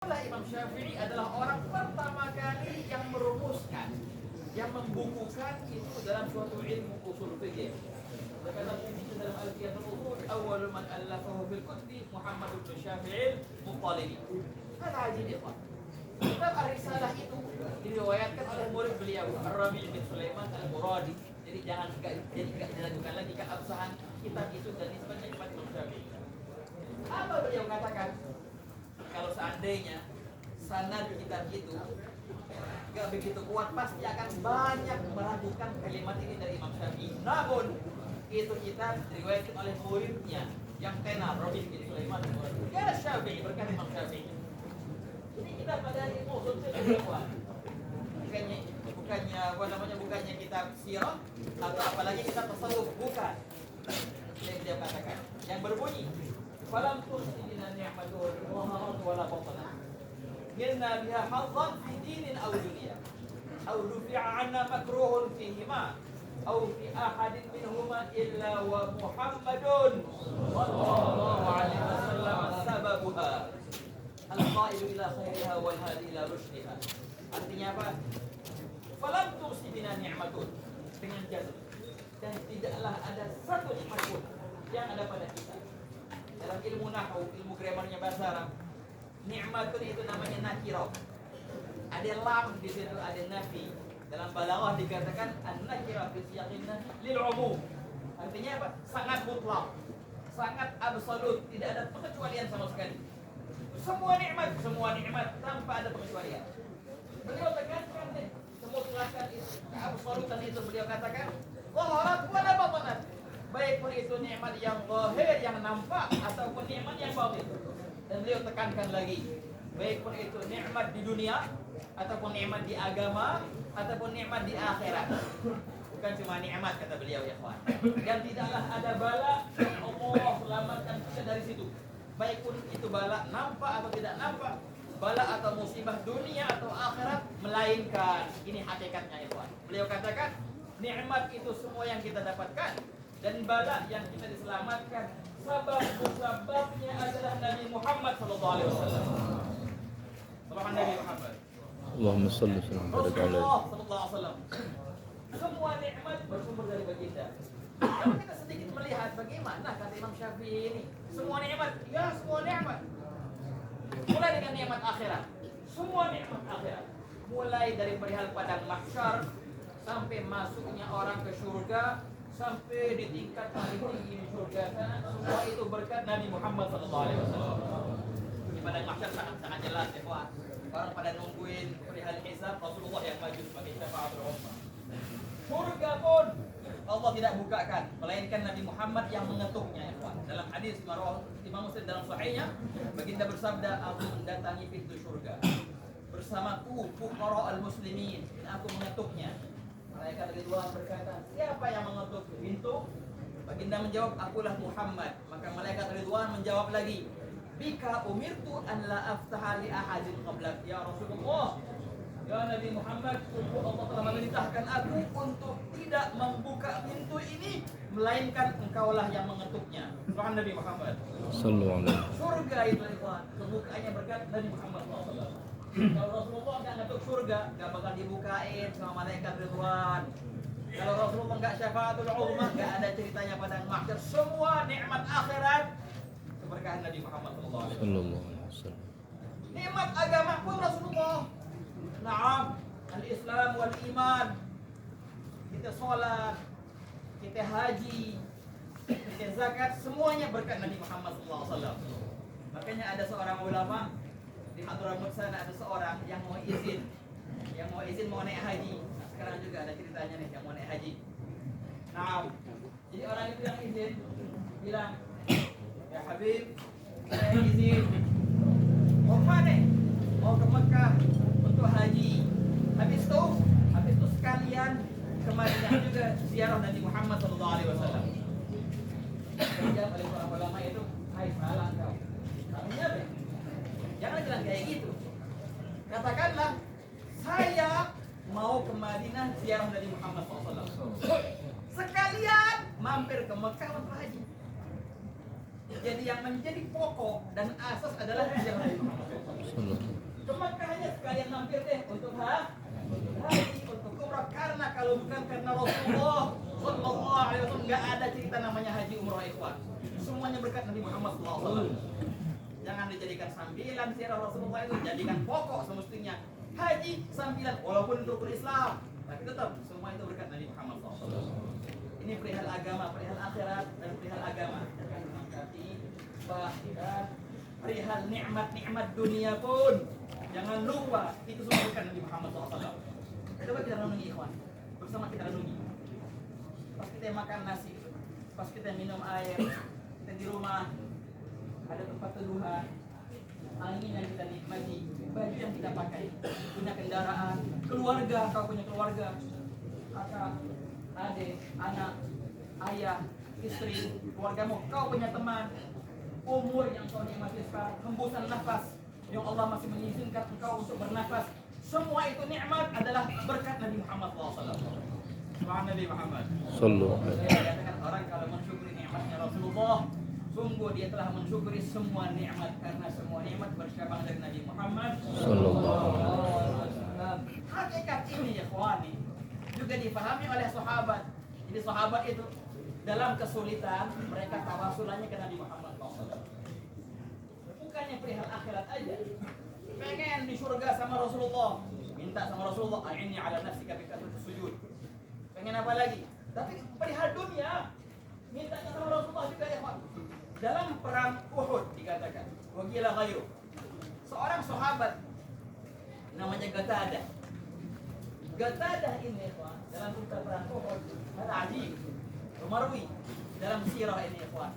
Imam Syafi'i adalah orang pertama kali yang merumuskan, yang membukukan itu dalam suatu ilmu usul fikih. Kata itu dalam Alfiyatul Usul, awal man allafahu fil kutubi Muhammad bin Syafi'i Muqallidi. Kan haji dia, Pak. Kitab Ar-Risalah itu diriwayatkan oleh murid beliau, Ar-Rabi' bin Sulaiman Al-Muradi. Jadi enggak diragukan lagi keabsahan kitab itu dan nisbahnya kepada Imam Syafi'i. Apa beliau katakan? Kalau seandainya sanad kitab itu gak begitu kuat, pasti akan banyak meragukan kalimat ini dari Imam Syafi'i. Namun itu kitab diriwayatkan oleh muridnya yang tenar, Rabi' bin Sulaiman. Ya Syafi'i, berkata Imam Syafi'i. Ini kita pada ilmu usul fikih, bukannya kitab sirah atau apalagi kitab tasawuf, bukan. Yang dia katakan yang berbunyi falam tusidina ni'matun wa harat wala batana mirna biha hazzan fi dinin aw dunya aw rufi'a 'anna makruhun fihima aw fi ahadin minhuma illa wa Muhammadun sallallahu alaihi wasallam sababuha al-qa'ilu ila khairiha wal hadi ila rusydiha. Artinya apa? Falam tusidina ni'matun, dengan jazm, dan tidaklah ada satu nikmat pun yang ada pada kita. Dalam ilmu nahwu, ilmu gramarnya bahasa Arab, ni'matun itu namanya nakirah. Ada lam di situ, ada nafi. Dalam balaghah dikatakan an-nakirah fi siyaqin lil umum. Artinya apa? Sangat mutlak, sangat absolut, tidak ada pengecualian sama sekali. Semua nikmat tanpa ada pengecualian. Beliau tekankan kemutlakan itu, keabsolutan itu, beliau katakan zaharat wa la batanat. Baik pun itu nikmat yang zahir, yang nampak, ataupun nikmat yang batin. Dan beliau tekankan lagi, baik pun itu nikmat di dunia, ataupun nikmat di agama, ataupun nikmat di akhirat. Bukan cuma nikmat, kata beliau, ya kawan. Dan tidaklah ada bala yang Allah selamatkan kita dari situ. Baik pun itu bala nampak atau tidak nampak, bala atau musibah dunia atau akhirat, melainkan ini hakikatnya, ya kawan. Beliau katakan nikmat itu semua yang kita dapatkan, dan bala yang kita diselamatkan, sebabnya adalah Nabi Muhammad sallallahu alaihi wasallam. Sallallahu Nabi Muhammad. Allahumma salli wa sallim Rasulullah sallallahu alaihi wasallam. Semua nikmat bersumber dari baginda. Kalau kita sedikit melihat bagaimana kata Imam Syafi'i ini, semua nikmat, ya semua nikmat. Mulai dengan nikmat akhirat. Semua nikmat akhirat. Mulai dari perihal padang mahsyar sampai masuknya orang ke surga, sampai di tingkat paling tinggi di surga sana, semua itu berkat Nabi Muhammad SAW. Di padang mahsyar sangat jelas, ya kawan. Orang pada nungguin perihal hisab, Rasulullah yang maju sebagai syafa'atul ummah. Surga pun Allah tidak bukakan, melainkan Nabi Muhammad yang mengetuknya, ya kawan. Dalam hadis Imam Muslim dalam sahihnya, baginda bersabda, aku mendatangi pintu surga bersamaku fuqara al-muslimin, dan aku mengetuknya. Malaikat Ridwan berkata, siapa yang mengetuk pintu? Baginda menjawab, akulah Muhammad. Maka malaikat Ridwan menjawab lagi, bika umirtu an la aftaha li ahadin qablak ya Rasulullah. Ya Nabi Muhammad, Allah telah memerintahkan aku untuk tidak membuka pintu ini, melainkan engkaulah yang mengetuknya. Subhan Nabi Muhammad sallallahu alaihi. Surga itu, ikhwan, kebukaannya berkat Nabi Muhammad SAW. Kalau Rasulullah nggak ngetuk surga, nggak bakal dibukain sama malaikat Ridwan. Kalau Rasulullah nggak syafaatul ummah, nggak ada ceritanya padang mahsyar. Semua nikmat akhirat keberkahan Nabi Muhammad SAW. Nikmat agama pun Rasulullah. Naam, al-Islam wal iman. Kita sholat, kita haji, kita zakat, semuanya berkat Nabi Muhammad SAW. Makanya ada seorang ulama di Hadramut sana, ada seorang yang mau izin mau naik haji. Nah, sekarang juga ada ceritanya nih yang mau naik haji. Nah, jadi orang itu yang izin bilang, ya Habib, saya izin mau mana? Mau ke Mekah untuk haji. Habis itu sekalian ke Madinah juga ziarah Nabi Muhammad SAW. Dijawab oleh para ulama itu, hai salah kau. Namanya apa? Jangan bilang kayak gitu. Katakanlah, saya mau ke Madinah ziarah Nabi Muhammad SAW. Sekalian mampir ke Mekah untuk haji. Jadi yang menjadi pokok dan asas adalah yang lain. Ke Makkah hanya sekalian mampir deh untuk haji, untuk umrah, karena kalau bukan karena Rasulullah Sallallahu Alaihi Wasallam nggak ada cerita namanya haji umrah ikhwan. Semuanya berkat Nabi Muhammad Sallallahu Alaihi Wasallam. Jangan dijadikan sambilan sirah Rasulullah, itu jadikan pokok semestinya. Haji sambilan walaupun untuk Islam, tapi tetap semua itu berkat Nabi Muhammad Sallallahu Alaihi Wasallam. Ini perihal agama, perihal akhirat dan perihal agama. Tapi bahkan perihal nikmat-nikmat dunia pun jangan lupa itu semua berkat Nabi Muhammad SAW. Coba kita renungi ikhwan, bersama kita renungi. Pas kita makan nasi, pas kita minum air, kita di rumah ada tempat teduhan, angin yang kita nikmati, baju yang kita pakai, punya kendaraan, keluarga, kau punya keluarga, kakak, adik, anak, ayah, istri, keluargamu, kau punya teman, umur yang kau nikmati sekarang, hembusan nafas yang Allah masih mengizinkan engkau untuk bernafas, semua itu nikmat adalah berkat Nabi Muhammad SAW. Subhan Nabi Muhammad. Saya katakan orang kalau mensyukuri nikmatnya Rasulullah, sungguh dia telah mensyukuri semua nikmat, karena semua nikmat bercabang dari Nabi Muhammad SAW. Hakikat ini ya ikhwani juga dipahami oleh sahabat. Jadi sahabat itu dalam kesulitan mereka tawasulannya ke Nabi Muhammad SAW. Bukannya perihal akhirat aja, pengen di surga sama Rasulullah, minta sama Rasulullah, a'inni ala nafsika bi kasratis sujud. Pengen apa lagi? Tapi perihal dunia, minta sama Rasulullah juga ya Pak. Dalam perang Uhud dikatakan, wagila ghairu, seorang sahabat namanya Qatadah. Qatadah ini Pak, dalam cerita perang Uhud, ada ajib, Umarwi dalam sirah ini Pak.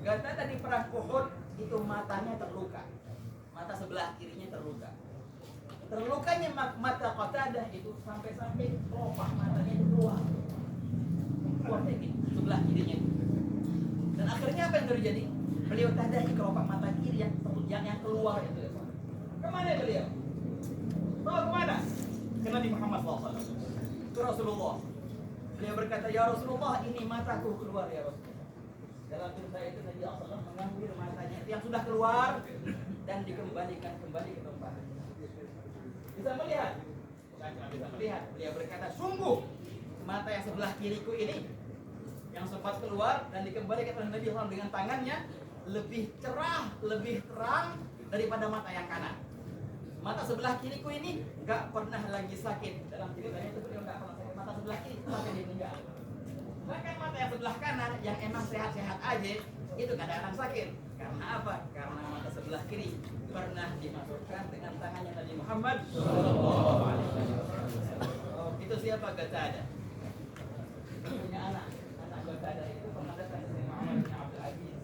Qatadah di perang Uhud itu matanya terluka, mata sebelah kirinya terluka. Terlukanya mata Qatadah itu sampai kelopak matanya itu keluar gitu, sebelah kirinya. Dan akhirnya apa yang terjadi? Beliau tadahi kelopak mata kiri yang keluar itu. Kemana beliau? Tahu kemana? Ke Nabi Muhammad SAW, ke Rasulullah. Beliau berkata, ya Rasulullah, ini mataku keluar ya Rasulullah. Dalam cerita itu Nabi SAW mengambil matanya yang sudah keluar dan dikembalikan kembali ke tempat. Bisa melihat? Bukan cuma bisa melihat. Beliau berkata, sungguh mata yang sebelah kiriku ini yang sempat keluar dan dikembalikan oleh Nabi SAW dengan tangannya lebih cerah, lebih terang daripada mata yang kanan. Mata sebelah kiriku ini nggak pernah lagi sakit. Dalam ceritanya itu beliau nggak pernah sakit. Mata sebelah kiri sampai dia meninggal. Bahkan mata yang sebelah kanan yang emang sehat-sehat aja itu kadang-kadang sakit. Karena apa? Karena mata sebelah kiri pernah dimasukkan dengan tangannya Nabi Muhammad SAW. Itu siapa? Qatadah. Punya anak Qatadah itu pernah datang ke Muhammad bin Abdul Aziz.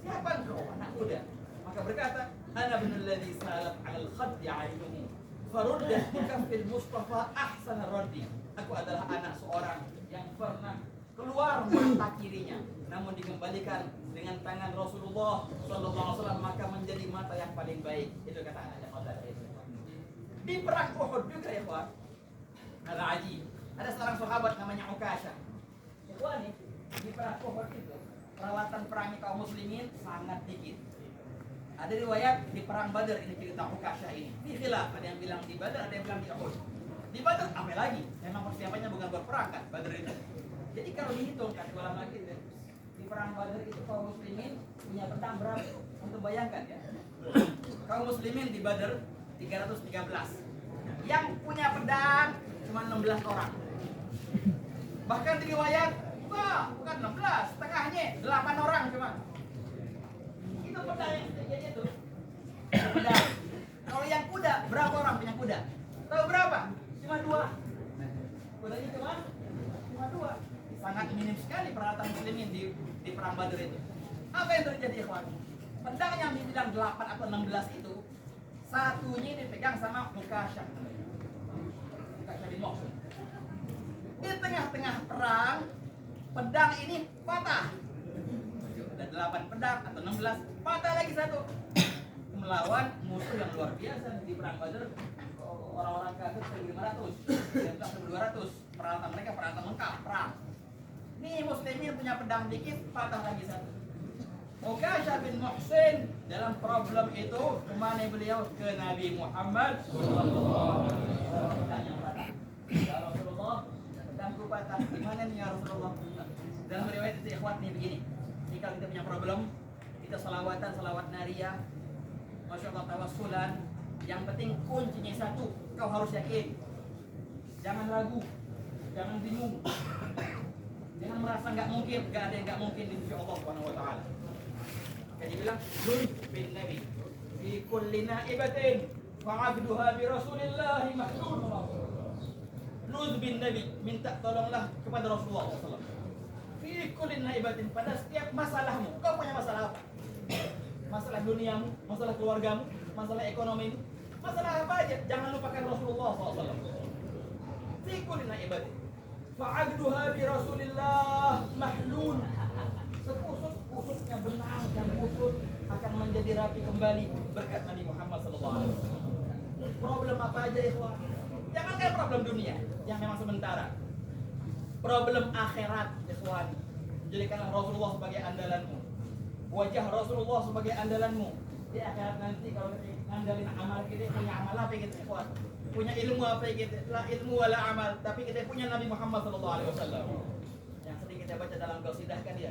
Siapa engkau? Anak muda. Maka berkata, ana ibnul ladzi salat 'alal khaddi 'ainuhu faruddat bikaffil Mustafa ahsan raddi. Aku adalah anak seorang yang pernah keluar mata kirinya namun dikembalikan dengan tangan Rasulullah sallallahu alaihi wasallam, maka menjadi mata yang paling baik. Itu kata anaknya Qatadah itu. Di perang Uhud juga ya Pak. Al-Ajib. Ada seorang sahabat namanya Ukashah. Ikhwan nih, di perang Uhud itu peralatan perangnya kaum muslimin sangat dikit. Ada riwayat di perang Badar ini cerita Ukashah ini. Ini khilaf, ada yang bilang di Badar, ada yang bilang di Uhud. Di Badar apa lagi? Memang persiapannya bukan berperang kan Badar itu. Jadi kalau dihitung kan ulama kita di perang Badar itu kaum muslimin punya pedang berapa? Untuk bayangkan ya. Kaum muslimin di Badar 313. Yang punya pedang cuma 16 orang. Bahkan di riwayat, wah, bukan 16, setengahnya 8 orang cuma. Itu pedang yang terjadi itu. Pedang. Kalau yang kuda, berapa orang punya kuda? Tahu berapa? Cuma 2. Kudanya cuma 2. Sangat minim sekali peralatan muslimin di perang Badar itu. Apa yang terjadi ikhwan? Pedang yang dibilang 8 atau 16 itu, satunya dipegang sama Ukashah. Ukashah bin Muhsin. Di tengah-tengah perang, pedang ini patah. Ada 8 pedang atau 16, patah lagi satu. Melawan musuh yang luar biasa di perang Badar. Orang-orang kafir 1.500, dan 1.200. Peralatan mereka peralatan lengkap perang. Nih muslimin punya pedang dikit, patah lagi satu. Ukasha bin Muhsin dalam problem itu kemana beliau? Ke Nabi Muhammad sallallahu alaihi wasallam. Ya Rasulullah, pedangku patah. Gimana nih ya Rasulullah? Dalam riwayat itu ikhwan nih begini. Jika kita punya problem, kita salawatan, salawat nariyah, Masya Allah tawassulan. Yang penting kuncinya satu, kau harus yakin. Jangan ragu, jangan bingung, jangan merasa nggak mungkin, nggak ada yang nggak mungkin di sisi Allah Subhanahu Wa Taala. Jadi bilang, Luz bin Nabi, fi kulli naibatin, fa'abduha bi Rasulillah mahdud. Luz bin Nabi, minta tolonglah kepada Rasulullah SAW. Fi kulli naibatin, pada setiap masalahmu, kau punya masalah apa? Masalah duniamu, masalah keluargamu, masalah ekonomimu, masalah apa aja, jangan lupakan Rasulullah SAW. Fi kulli naibatin, fa'abduha bi Rasulillah mahlun. Sekusut-kusutnya benang dan kusut akan menjadi rapi kembali berkat Nabi Muhammad SAW. Problem apa aja ikhwan? Jangankan problem dunia yang memang sementara. Problem akhirat ikhwan. Jadikanlah Rasulullah sebagai andalanmu. Wajah Rasulullah sebagai andalanmu. Di akhirat nanti kalau kita ngandalin amal kita, punya amal apa kita ikhwan? Punya ilmu apa kita? La ilmu wala amal, tapi kita punya Nabi Muhammad SAW. Yang sering kita baca dalam qasidah kan dia.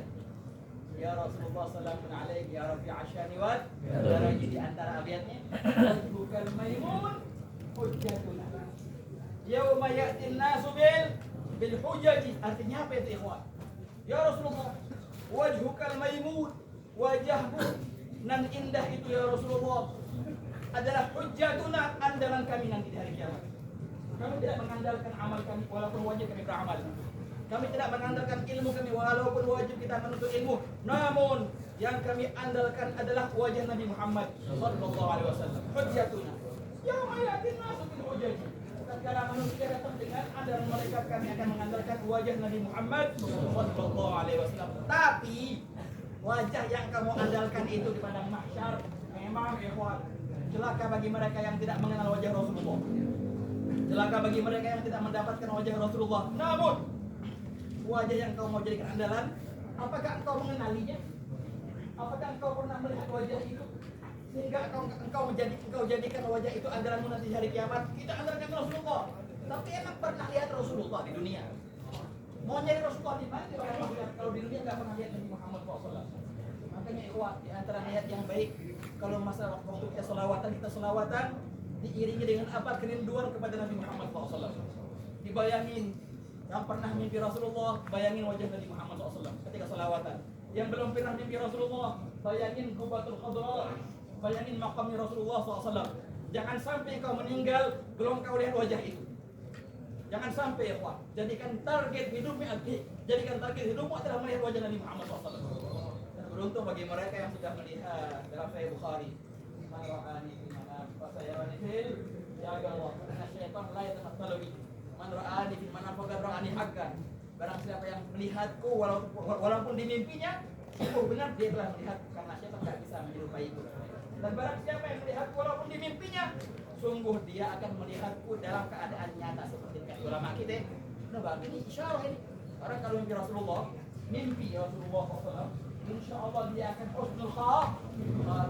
Ya Rasulullah salamun alaik ya Rafi asyani wad. Darajah di antara abiyatnya, wajhukal maimun hujjatuna. Yauma ya'tin nasu bil hujaji. Artinya apa itu ikhwan? Ya Rasulullah, wajhukal maimun, wajahmu nan indah itu ya Rasulullah adalah hujjatuna, andalan kami nanti di hari kiamat. Kami tidak mengandalkan amal kami walaupun wajib kami beramal. Kami tidak mengandalkan ilmu kami walaupun wajib kita menuntut ilmu. Namun yang kami andalkan adalah wajah Nabi Muhammad sallallahu alaihi wasallam. Hujjatuna. Yauma yatin nasu bil hujaji. Tatkala manusia datang dengan andalan mereka, kami akan mengandalkan wajah Nabi Muhammad sallallahu alaihi wasallam. Tapi wajah yang kamu andalkan itu di padang mahsyar memang ikhwan, celaka bagi mereka yang tidak mengenal wajah Rasulullah. Celaka bagi mereka yang tidak mendapatkan wajah Rasulullah. Namun wajah yang kau mau jadikan andalan, apakah engkau mengenalinya? Apakah engkau pernah melihat wajah itu? Sehingga engkau jadikan wajah itu andalanmu nanti di hari kiamat. Kita andalkan Rasulullah. Tapi emang pernah lihat Rasulullah di dunia? Mau nyari Rasulullah di mana? Kalau di dunia nggak pernah lihat Nabi Muhammad SAW. Makanya ikhwah, di antara niat yang baik, kalau masa waktu kita selawatan diiringi dengan apa? Kerinduan kepada Nabi Muhammad SAW. Dibayangin yang pernah mimpi Rasulullah, bayangin wajah Nabi Muhammad SAW ketika salawatan. Yang belum pernah mimpi Rasulullah, bayangin Qubatul Khadra, bayangin makamnya Rasulullah SAW. Jangan sampai kau meninggal belum kau lihat wajah itu. Jangan sampai ya Pak. Jadikan target hidupmu adalah melihat wajah Nabi Muhammad SAW. Dan beruntung bagi mereka yang sudah melihat dalam Sahih Bukhari. Man ra'ani fi manam fa sayarani fil ya Allah. Karena syaitan la yatamatsalu bi. Man ra'ani fi manam fa ra'ani haqqan. Barang siapa yang melihatku walaupun di mimpinya, itu benar dia telah melihat, karena syaitan tidak bisa menyerupaiku. Dan barang siapa yang melihatku walaupun di mimpinya, sungguh dia akan melihatku dalam keadaan nyata seperti kata ulama kita. Nah, berarti ini isyarah ini. Orang kalau mimpi Rasulullah SAW, insya Allah dia akan husnul khatimah.